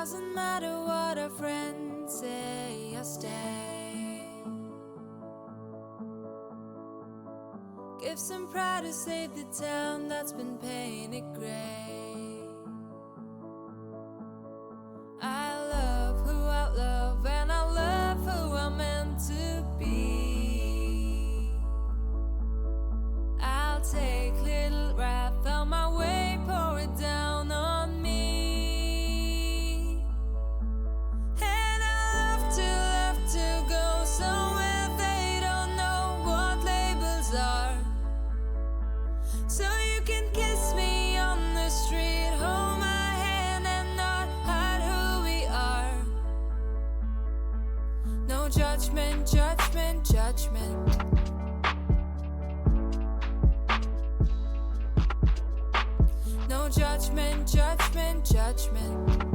Doesn't matter what our friends say, I'll stay. Give some pride to save the town that's been painted gray. I love who I love, and I love who I'm meant to be. I'll take little wrath on my way, pour it down on me. And I love to go somewhere they don't know what labels are. So you can kiss me on the street, hold my hand and not hide who we are. No judgment, judgment, judgment. No judgment, judgment, judgment.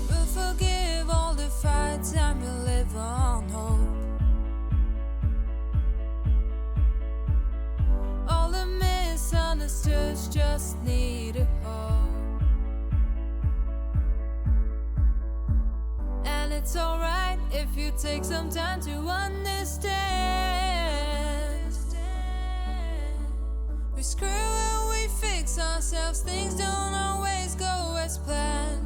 We'll forgive all the fights and we'll live on hope. All the misunderstoods just need a hope. And it's alright if you take some time to understand. We screw and we fix ourselves, things don't always go as planned.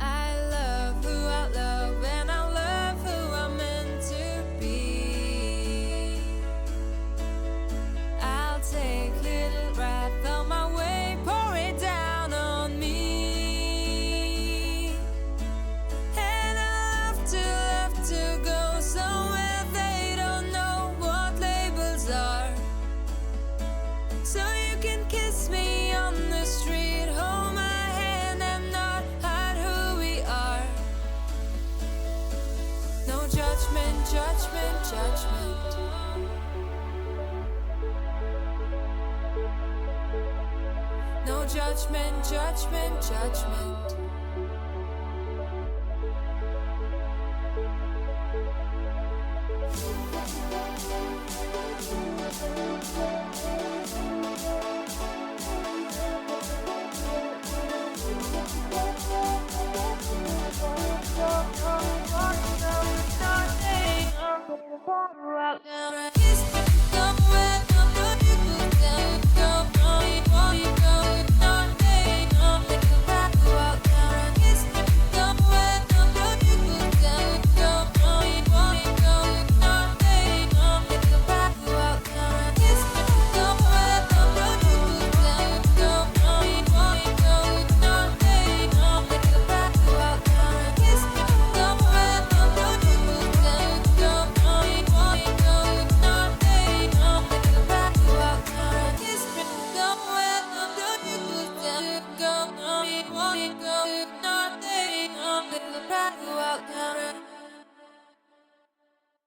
I love who I love, and I love who I'm meant to be. I'll take little wrath on my way, pour it down on me. And I love to go somewhere they don't know what labels are. So you can kiss me on the street, hold my hand and not hide who we are. No judgment, judgment, judgment. No judgment, judgment, judgment. Go out